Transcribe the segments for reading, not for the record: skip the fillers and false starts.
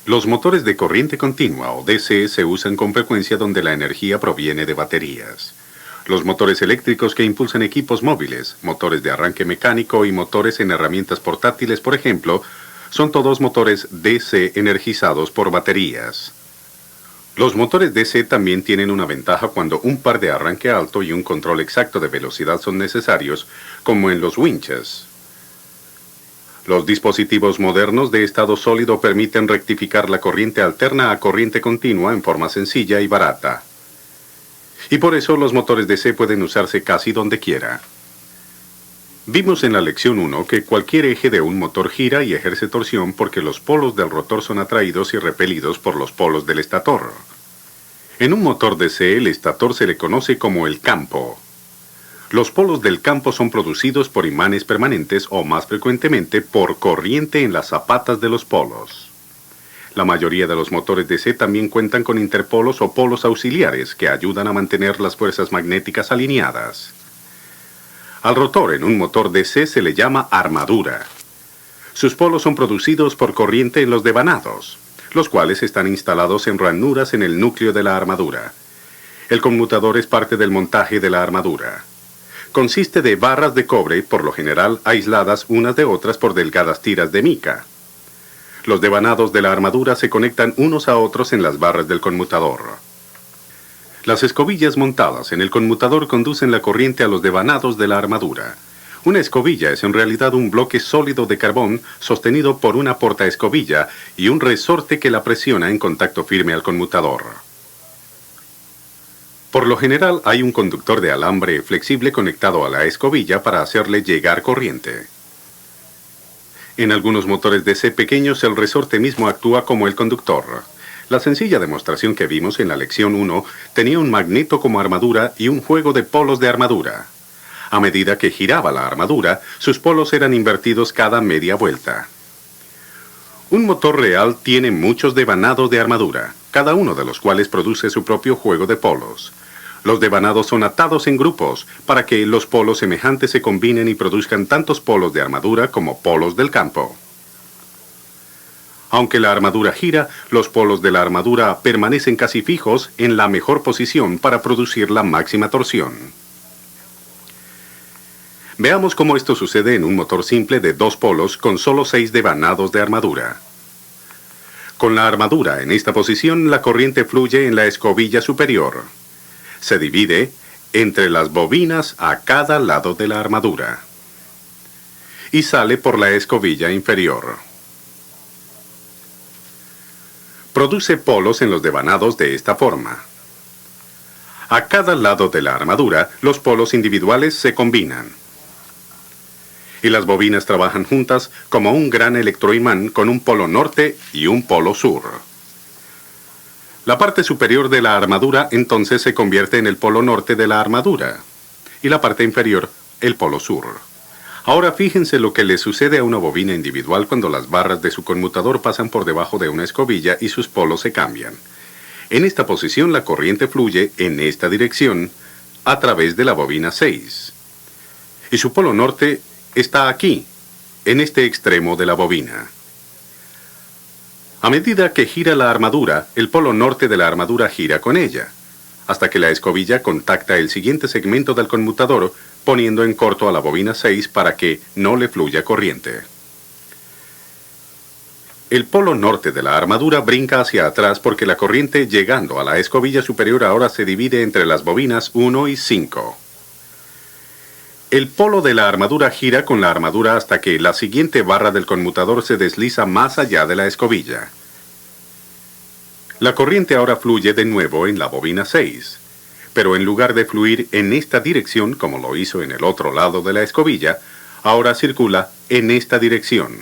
Los motores de corriente continua o DC se usan con frecuencia donde la energía proviene de baterías. Los motores eléctricos que impulsan equipos móviles, motores de arranque mecánico y motores en herramientas portátiles, por ejemplo, son todos motores DC energizados por baterías. Los motores DC también tienen una ventaja cuando un par de arranque alto y un control exacto de velocidad son necesarios, como en los winches. Los dispositivos modernos de estado sólido permiten rectificar la corriente alterna a corriente continua en forma sencilla y barata. Y por eso los motores DC pueden usarse casi donde quiera. Vimos en la lección 1 que cualquier eje de un motor gira y ejerce torsión porque los polos del rotor son atraídos y repelidos por los polos del estator. En un motor DC el estator se le conoce como el campo. Los polos del campo son producidos por imanes permanentes o más frecuentemente por corriente en las zapatas de los polos. La mayoría de los motores DC también cuentan con interpolos o polos auxiliares que ayudan a mantener las fuerzas magnéticas alineadas. Al rotor en un motor DC se le llama armadura. Sus polos son producidos por corriente en los devanados, los cuales están instalados en ranuras en el núcleo de la armadura. El conmutador es parte del montaje de la armadura. Consiste de barras de cobre, por lo general aisladas unas de otras por delgadas tiras de mica. Los devanados de la armadura se conectan unos a otros en las barras del conmutador. Las escobillas montadas en el conmutador conducen la corriente a los devanados de la armadura. Una escobilla es en realidad un bloque sólido de carbón sostenido por una portaescobilla y un resorte que la presiona en contacto firme al conmutador. Por lo general hay un conductor de alambre flexible conectado a la escobilla para hacerle llegar corriente. En algunos motores DC pequeños el resorte mismo actúa como el conductor. La sencilla demostración que vimos en la lección 1 tenía un magneto como armadura y un juego de polos de armadura. A medida que giraba la armadura, sus polos eran invertidos cada media vuelta. Un motor real tiene muchos devanados de armadura, cada uno de los cuales produce su propio juego de polos. Los devanados son atados en grupos para que los polos semejantes se combinen y produzcan tantos polos de armadura como polos del campo. Aunque la armadura gira, los polos de la armadura permanecen casi fijos en la mejor posición para producir la máxima torsión. Veamos cómo esto sucede en un motor simple de 2 polos con solo 6 devanados de armadura. Con la armadura en esta posición, la corriente fluye en la escobilla superior. Se divide entre las bobinas a cada lado de la armadura y sale por la escobilla inferior. Produce polos en los devanados de esta forma. A cada lado de la armadura, los polos individuales se combinan. Y las bobinas trabajan juntas como un gran electroimán con un polo norte y un polo sur. La parte superior de la armadura entonces se convierte en el polo norte de la armadura y la parte inferior el polo sur. Ahora fíjense lo que le sucede a una bobina individual cuando las barras de su conmutador pasan por debajo de una escobilla y sus polos se cambian. En esta posición la corriente fluye en esta dirección a través de la bobina 6. Y su polo norte está aquí, en este extremo de la bobina. A medida que gira la armadura, el polo norte de la armadura gira con ella, hasta que la escobilla contacta el siguiente segmento del conmutador, poniendo en corto a la bobina 6 para que no le fluya corriente. El polo norte de la armadura brinca hacia atrás porque la corriente llegando a la escobilla superior ahora se divide entre las bobinas 1 y 5. El polo de la armadura gira con la armadura hasta que la siguiente barra del conmutador se desliza más allá de la escobilla. La corriente ahora fluye de nuevo en la bobina 6, pero en lugar de fluir en esta dirección como lo hizo en el otro lado de la escobilla, ahora circula en esta dirección.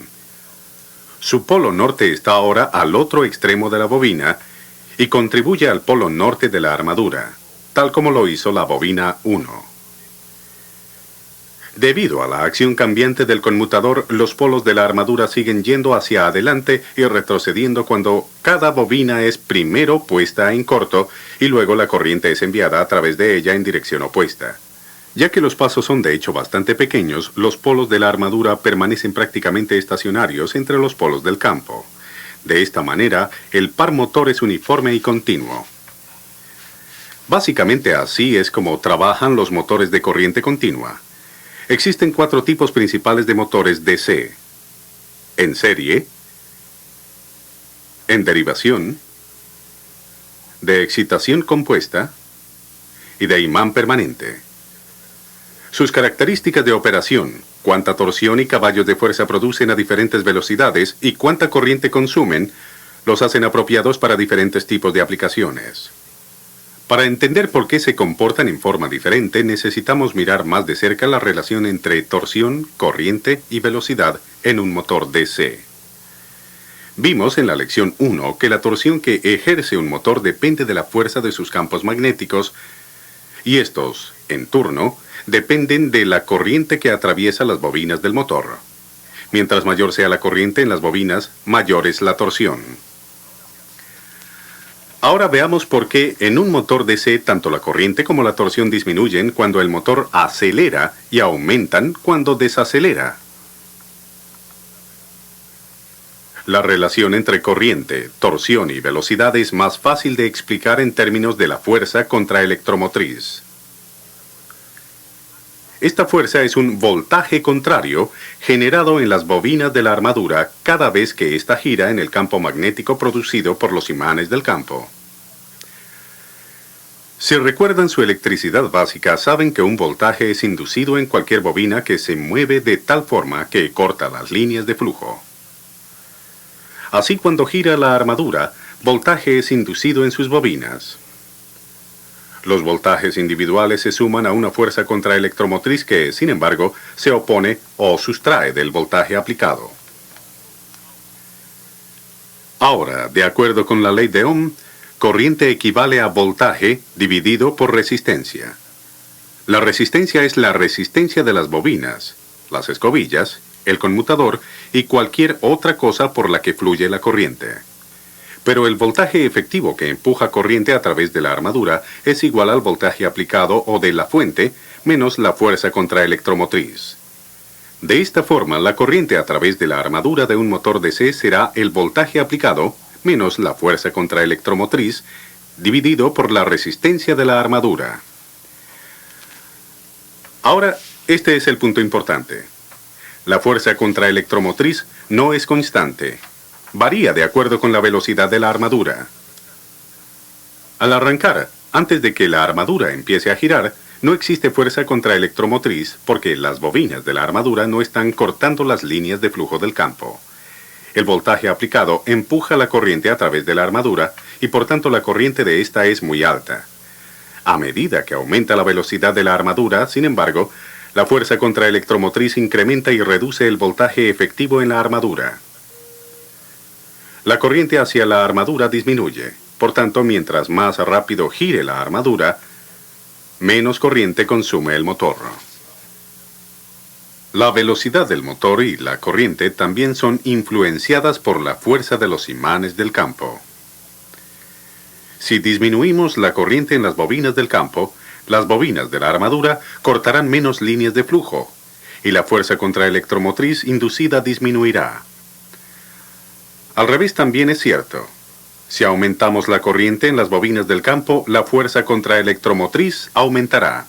Su polo norte está ahora al otro extremo de la bobina y contribuye al polo norte de la armadura, tal como lo hizo la bobina 1. Debido a la acción cambiante del conmutador, los polos de la armadura siguen yendo hacia adelante y retrocediendo cuando cada bobina es primero puesta en corto y luego la corriente es enviada a través de ella en dirección opuesta. Ya que los pasos son de hecho bastante pequeños, los polos de la armadura permanecen prácticamente estacionarios entre los polos del campo. De esta manera, el par motor es uniforme y continuo. Básicamente así es como trabajan los motores de corriente continua. Existen 4 tipos principales de motores DC: en serie, en derivación, de excitación compuesta y de imán permanente. Sus características de operación, cuánta torsión y caballos de fuerza producen a diferentes velocidades y cuánta corriente consumen, los hacen apropiados para diferentes tipos de aplicaciones. Para entender por qué se comportan en forma diferente, necesitamos mirar más de cerca la relación entre torsión, corriente y velocidad en un motor DC. Vimos en la lección 1 que la torsión que ejerce un motor depende de la fuerza de sus campos magnéticos, y estos, en turno, dependen de la corriente que atraviesa las bobinas del motor. Mientras mayor sea la corriente en las bobinas, mayor es la torsión. Ahora veamos por qué en un motor DC tanto la corriente como la torsión disminuyen cuando el motor acelera y aumentan cuando desacelera. La relación entre corriente, torsión y velocidad es más fácil de explicar en términos de la fuerza contraelectromotriz. Esta fuerza es un voltaje contrario generado en las bobinas de la armadura cada vez que ésta gira en el campo magnético producido por los imanes del campo. Si recuerdan su electricidad básica, saben que un voltaje es inducido en cualquier bobina que se mueve de tal forma que corta las líneas de flujo. Así, cuando gira la armadura, voltaje es inducido en sus bobinas. Los voltajes individuales se suman a una fuerza contraelectromotriz que, sin embargo, se opone o sustrae del voltaje aplicado. Ahora, de acuerdo con la ley de Ohm, corriente equivale a voltaje dividido por resistencia. La resistencia es la resistencia de las bobinas, las escobillas, el conmutador y cualquier otra cosa por la que fluye la corriente. Pero el voltaje efectivo que empuja corriente a través de la armadura es igual al voltaje aplicado o de la fuente menos la fuerza contraelectromotriz. De esta forma, la corriente a través de la armadura de un motor DC será el voltaje aplicado menos la fuerza contraelectromotriz dividido por la resistencia de la armadura. Ahora, este es el punto importante. La fuerza contraelectromotriz no es constante. Varía de acuerdo con la velocidad de la armadura. Al arrancar, antes de que la armadura empiece a girar, no existe fuerza contraelectromotriz porque las bobinas de la armadura no están cortando las líneas de flujo del campo. El voltaje aplicado empuja la corriente a través de la armadura y por tanto la corriente de esta es muy alta. A medida que aumenta la velocidad de la armadura, sin embargo, la fuerza contraelectromotriz incrementa y reduce el voltaje efectivo en la armadura. La corriente hacia la armadura disminuye. Por tanto, mientras más rápido gire la armadura, menos corriente consume el motor. La velocidad del motor y la corriente también son influenciadas por la fuerza de los imanes del campo. Si disminuimos la corriente en las bobinas del campo, las bobinas de la armadura cortarán menos líneas de flujo, y la fuerza contraelectromotriz inducida disminuirá. Al revés también es cierto. Si aumentamos la corriente en las bobinas del campo, la fuerza contraelectromotriz aumentará.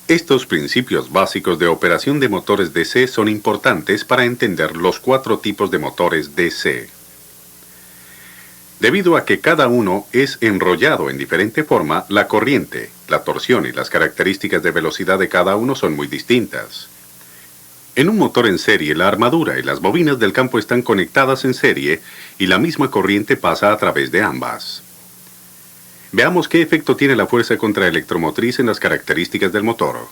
Estos principios básicos de operación de motores DC son importantes para entender los 4 tipos de motores DC. Debido a que cada uno es enrollado en diferente forma, la corriente, la torsión y las características de velocidad de cada uno son muy distintas. En un motor en serie, la armadura y las bobinas del campo están conectadas en serie y la misma corriente pasa a través de ambas. Veamos qué efecto tiene la fuerza contraelectromotriz en las características del motor.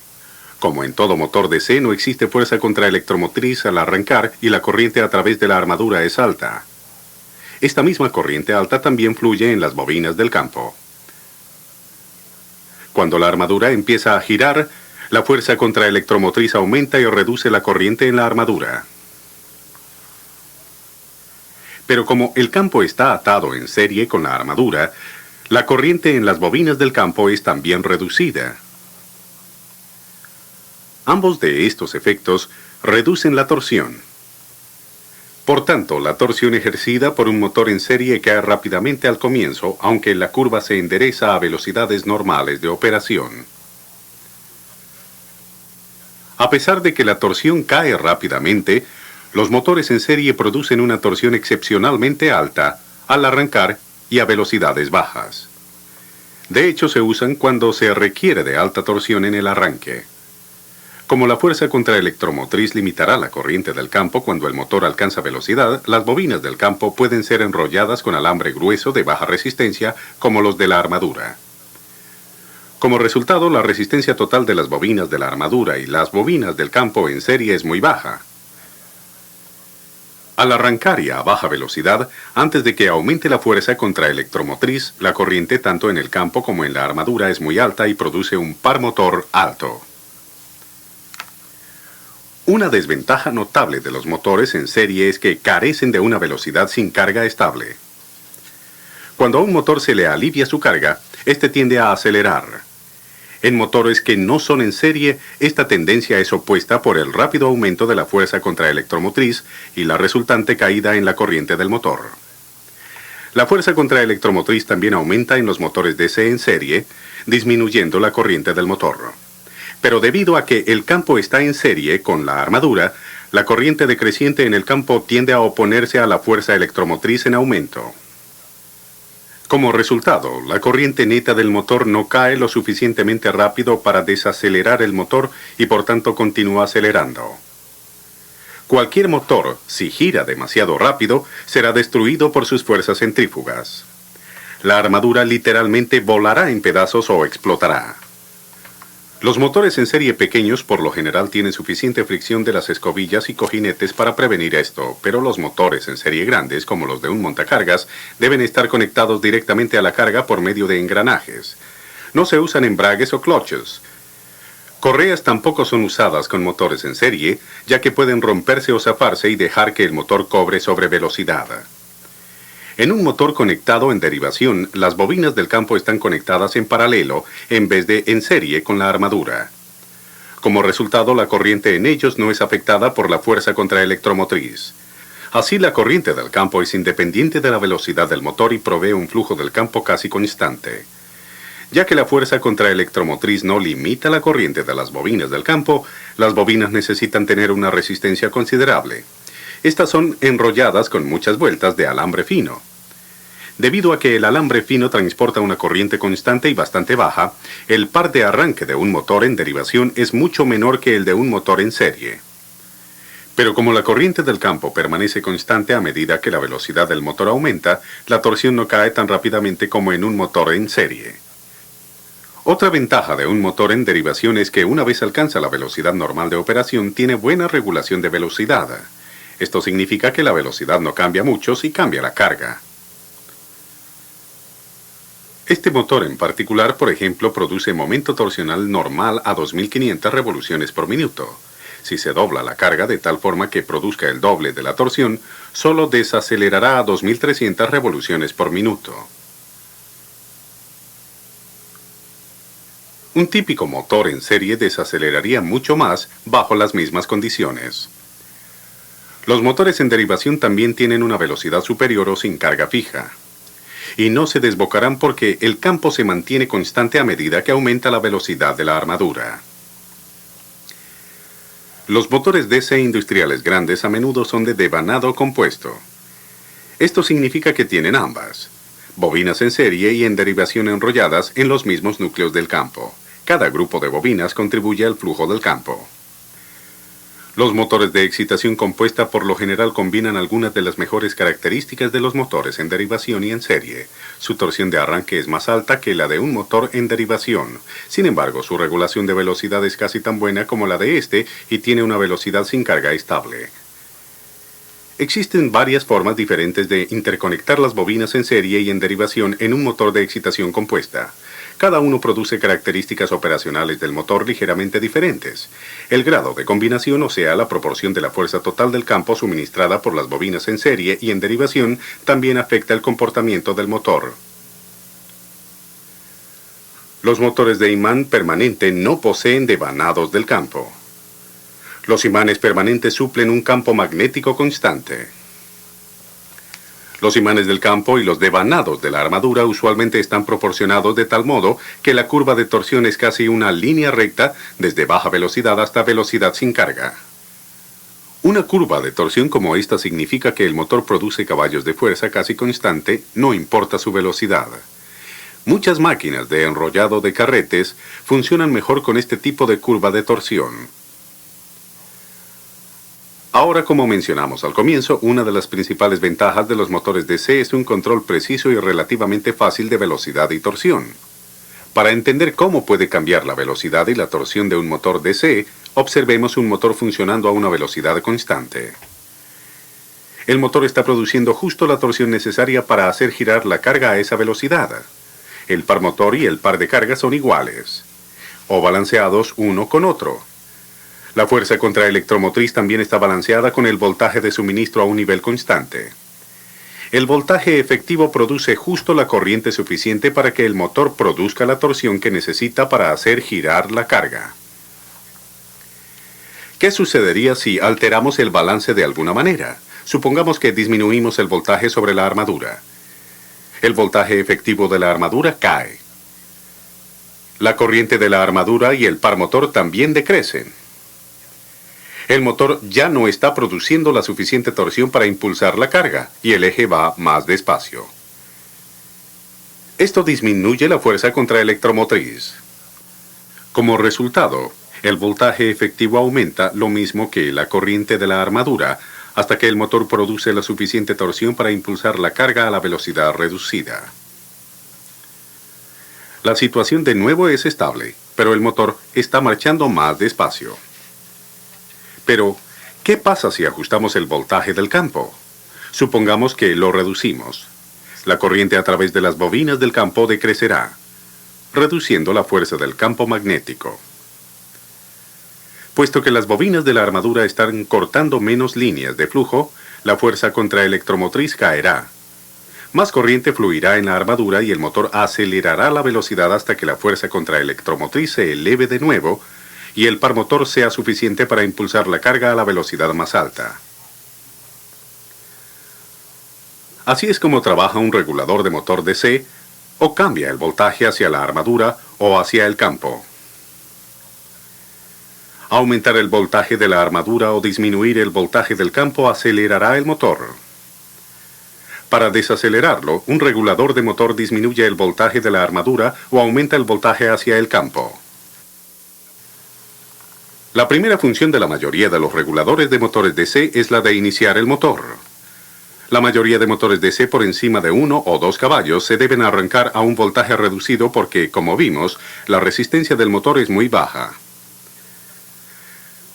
Como en todo motor DC, no existe fuerza contraelectromotriz al arrancar y la corriente a través de la armadura es alta. Esta misma corriente alta también fluye en las bobinas del campo. Cuando la armadura empieza a girar, la fuerza contraelectromotriz aumenta y reduce la corriente en la armadura. Pero como el campo está atado en serie con la armadura, la corriente en las bobinas del campo es también reducida. Ambos de estos efectos reducen la torsión. Por tanto, la torsión ejercida por un motor en serie cae rápidamente al comienzo, aunque la curva se endereza a velocidades normales de operación. A pesar de que la torsión cae rápidamente, los motores en serie producen una torsión excepcionalmente alta al arrancar y a velocidades bajas. De hecho, se usan cuando se requiere de alta torsión en el arranque. Como la fuerza contraelectromotriz limitará la corriente del campo cuando el motor alcanza velocidad, las bobinas del campo pueden ser enrolladas con alambre grueso de baja resistencia, como los de la armadura. Como resultado, la resistencia total de las bobinas de la armadura y las bobinas del campo en serie es muy baja. Al arrancar y a baja velocidad, antes de que aumente la fuerza contraelectromotriz, la corriente tanto en el campo como en la armadura es muy alta y produce un par motor alto. Una desventaja notable de los motores en serie es que carecen de una velocidad sin carga estable. Cuando a un motor se le alivia su carga, este tiende a acelerar. En motores que no son en serie, esta tendencia es opuesta por el rápido aumento de la fuerza contraelectromotriz y la resultante caída en la corriente del motor. La fuerza contraelectromotriz también aumenta en los motores DC en serie, disminuyendo la corriente del motor. Pero debido a que el campo está en serie con la armadura, la corriente decreciente en el campo tiende a oponerse a la fuerza electromotriz en aumento. Como resultado, la corriente neta del motor no cae lo suficientemente rápido para desacelerar el motor y por tanto continúa acelerando. Cualquier motor, si gira demasiado rápido, será destruido por sus fuerzas centrífugas. La armadura literalmente volará en pedazos o explotará. Los motores en serie pequeños por lo general tienen suficiente fricción de las escobillas y cojinetes para prevenir esto, pero los motores en serie grandes, como los de un montacargas, deben estar conectados directamente a la carga por medio de engranajes. No se usan embragues o clutches. Correas tampoco son usadas con motores en serie, ya que pueden romperse o zafarse y dejar que el motor cobre sobre velocidad. En un motor conectado en derivación, las bobinas del campo están conectadas en paralelo en vez de en serie con la armadura. Como resultado, la corriente en ellos no es afectada por la fuerza contraelectromotriz. Así, la corriente del campo es independiente de la velocidad del motor y provee un flujo del campo casi constante. Ya que la fuerza contraelectromotriz no limita la corriente de las bobinas del campo, las bobinas necesitan tener una resistencia considerable. Estas son enrolladas con muchas vueltas de alambre fino. Debido a que el alambre fino transporta una corriente constante y bastante baja, el par de arranque de un motor en derivación es mucho menor que el de un motor en serie. Pero como la corriente del campo permanece constante a medida que la velocidad del motor aumenta, la torsión no cae tan rápidamente como en un motor en serie. Otra ventaja de un motor en derivación es que una vez alcanza la velocidad normal de operación, tiene buena regulación de velocidad. Esto significa que la velocidad no cambia mucho si cambia la carga. Este motor en particular, por ejemplo, produce momento torsional normal a 2500 revoluciones por minuto. Si se dobla la carga de tal forma que produzca el doble de la torsión, solo desacelerará a 2300 revoluciones por minuto. Un típico motor en serie desaceleraría mucho más bajo las mismas condiciones. Los motores en derivación también tienen una velocidad superior o sin carga fija. Y no se desbocarán porque el campo se mantiene constante a medida que aumenta la velocidad de la armadura. Los motores DC industriales grandes a menudo son de devanado compuesto. Esto significa que tienen ambas, bobinas en serie y en derivación enrolladas en los mismos núcleos del campo. Cada grupo de bobinas contribuye al flujo del campo. Los motores de excitación compuesta por lo general combinan algunas de las mejores características de los motores en derivación y en serie. Su torsión de arranque es más alta que la de un motor en derivación. Sin embargo, su regulación de velocidad es casi tan buena como la de este y tiene una velocidad sin carga estable. Existen varias formas diferentes de interconectar las bobinas en serie y en derivación en un motor de excitación compuesta. Cada uno produce características operacionales del motor ligeramente diferentes. El grado de combinación, o sea, la proporción de la fuerza total del campo suministrada por las bobinas en serie y en derivación, también afecta el comportamiento del motor. Los motores de imán permanente no poseen devanados del campo. Los imanes permanentes suplen un campo magnético constante. Los imanes del campo y los devanados de la armadura usualmente están proporcionados de tal modo que la curva de torsión es casi una línea recta desde baja velocidad hasta velocidad sin carga. Una curva de torsión como esta significa que el motor produce caballos de fuerza casi constante, no importa su velocidad. Muchas máquinas de enrollado de carretes funcionan mejor con este tipo de curva de torsión. Ahora, como mencionamos al comienzo, una de las principales ventajas de los motores DC es un control preciso y relativamente fácil de velocidad y torsión. Para entender cómo puede cambiar la velocidad y la torsión de un motor DC, observemos un motor funcionando a una velocidad constante. El motor está produciendo justo la torsión necesaria para hacer girar la carga a esa velocidad. El par motor y el par de carga son iguales, o balanceados uno con otro. La fuerza contraelectromotriz también está balanceada con el voltaje de suministro a un nivel constante. El voltaje efectivo produce justo la corriente suficiente para que el motor produzca la torsión que necesita para hacer girar la carga. ¿Qué sucedería si alteramos el balance de alguna manera? Supongamos que disminuimos el voltaje sobre la armadura. El voltaje efectivo de la armadura cae. La corriente de la armadura y el par motor también decrecen. El motor ya no está produciendo la suficiente torsión para impulsar la carga y el eje va más despacio. Esto disminuye la fuerza contraelectromotriz. Como resultado, el voltaje efectivo aumenta lo mismo que la corriente de la armadura hasta que el motor produce la suficiente torsión para impulsar la carga a la velocidad reducida. La situación de nuevo es estable, pero el motor está marchando más despacio. Pero, ¿qué pasa si ajustamos el voltaje del campo? Supongamos que lo reducimos. La corriente a través de las bobinas del campo decrecerá, reduciendo la fuerza del campo magnético. Puesto que las bobinas de la armadura están cortando menos líneas de flujo, la fuerza contraelectromotriz caerá. Más corriente fluirá en la armadura y el motor acelerará la velocidad hasta que la fuerza contraelectromotriz se eleve de nuevo y el par motor sea suficiente para impulsar la carga a la velocidad más alta. Así es como trabaja un regulador de motor DC, o cambia el voltaje hacia la armadura o hacia el campo. Aumentar el voltaje de la armadura o disminuir el voltaje del campo acelerará el motor. Para desacelerarlo, un regulador de motor disminuye el voltaje de la armadura o aumenta el voltaje hacia el campo. La primera función de la mayoría de los reguladores de motores DC es la de iniciar el motor. La mayoría de motores DC por encima de 1 o 2 caballos se deben arrancar a un voltaje reducido porque, como vimos, la resistencia del motor es muy baja.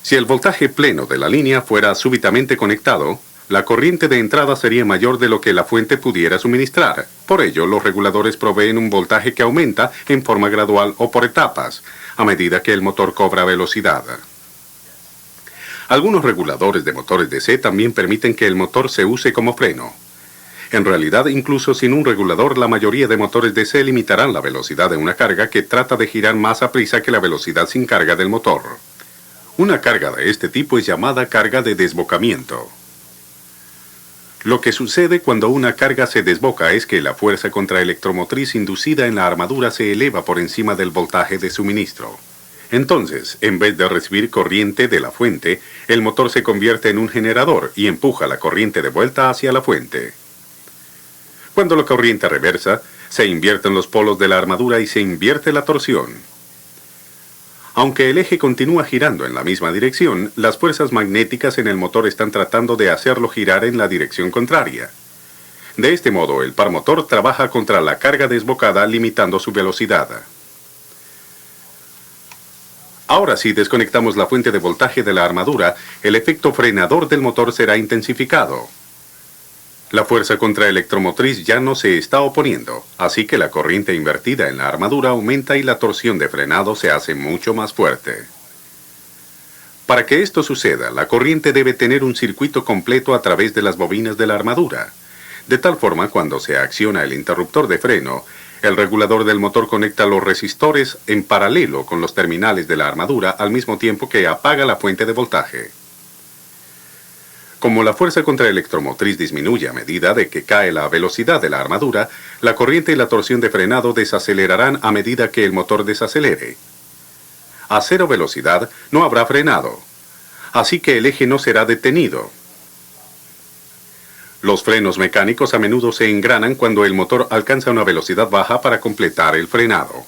Si el voltaje pleno de la línea fuera súbitamente conectado, la corriente de entrada sería mayor de lo que la fuente pudiera suministrar. Por ello, los reguladores proveen un voltaje que aumenta en forma gradual o por etapas, a medida que el motor cobra velocidad. Algunos reguladores de motores DC también permiten que el motor se use como freno. En realidad, incluso sin un regulador, la mayoría de motores DC limitarán la velocidad de una carga que trata de girar más a prisa que la velocidad sin carga del motor. Una carga de este tipo es llamada carga de desbocamiento. Lo que sucede cuando una carga se desboca es que la fuerza contraelectromotriz inducida en la armadura se eleva por encima del voltaje de suministro. Entonces, en vez de recibir corriente de la fuente, el motor se convierte en un generador y empuja la corriente de vuelta hacia la fuente. Cuando la corriente reversa, se invierten los polos de la armadura y se invierte la torsión. Aunque el eje continúa girando en la misma dirección, las fuerzas magnéticas en el motor están tratando de hacerlo girar en la dirección contraria. De este modo, el par motor trabaja contra la carga desbocada, limitando su velocidad. Ahora, si desconectamos la fuente de voltaje de la armadura, el efecto frenador del motor será intensificado. La fuerza contraelectromotriz ya no se está oponiendo, así que la corriente invertida en la armadura aumenta y la torsión de frenado se hace mucho más fuerte. Para que esto suceda, la corriente debe tener un circuito completo a través de las bobinas de la armadura. De tal forma, cuando se acciona el interruptor de freno, el regulador del motor conecta los resistores en paralelo con los terminales de la armadura al mismo tiempo que apaga la fuente de voltaje. Como la fuerza contraelectromotriz disminuye a medida de que cae la velocidad de la armadura, la corriente y la torsión de frenado desacelerarán a medida que el motor desacelere. A cero velocidad no habrá frenado, así que el eje no será detenido. Los frenos mecánicos a menudo se engranan cuando el motor alcanza una velocidad baja para completar el frenado.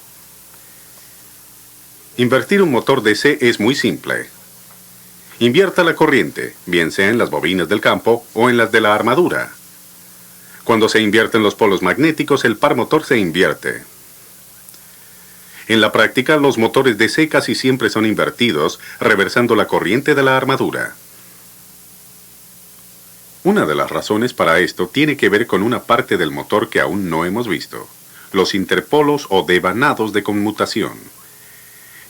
Invertir un motor DC es muy simple. Invierta la corriente, bien sea en las bobinas del campo o en las de la armadura. Cuando se invierten los polos magnéticos, el par motor se invierte. En la práctica, los motores DC casi siempre son invertidos, reversando la corriente de la armadura. Una de las razones para esto tiene que ver con una parte del motor que aún no hemos visto: los interpolos o devanados de conmutación.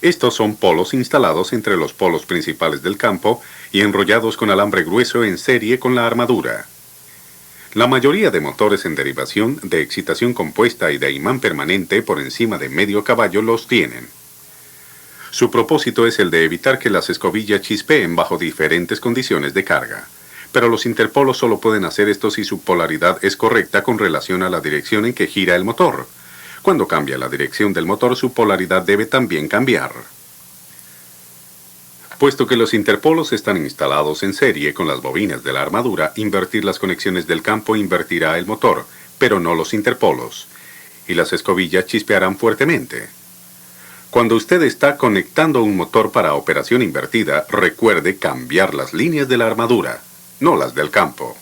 Estos son polos instalados entre los polos principales del campo y enrollados con alambre grueso en serie con la armadura. La mayoría de motores en derivación, de excitación compuesta y de imán permanente por encima de medio caballo los tienen. Su propósito es el de evitar que las escobillas chispeen bajo diferentes condiciones de carga. Pero los interpolos solo pueden hacer esto si su polaridad es correcta con relación a la dirección en que gira el motor. Cuando cambia la dirección del motor, su polaridad debe también cambiar. Puesto que los interpolos están instalados en serie con las bobinas de la armadura, invertir las conexiones del campo invertirá el motor, pero no los interpolos, y las escobillas chispearán fuertemente. Cuando usted está conectando un motor para operación invertida, recuerde cambiar las líneas de la armadura, no las del campo.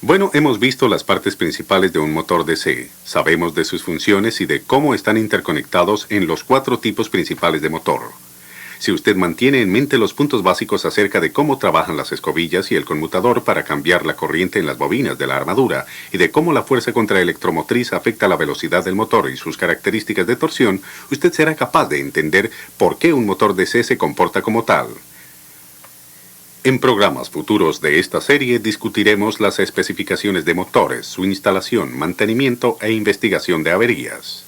Bueno, hemos visto las partes principales de un motor DC. Sabemos de sus funciones y de cómo están interconectados en los 4 tipos principales de motor. Si usted mantiene en mente los puntos básicos acerca de cómo trabajan las escobillas y el conmutador para cambiar la corriente en las bobinas de la armadura, y de cómo la fuerza contraelectromotriz afecta la velocidad del motor y sus características de torsión, usted será capaz de entender por qué un motor DC se comporta como tal. En programas futuros de esta serie discutiremos las especificaciones de motores, su instalación, mantenimiento e investigación de averías.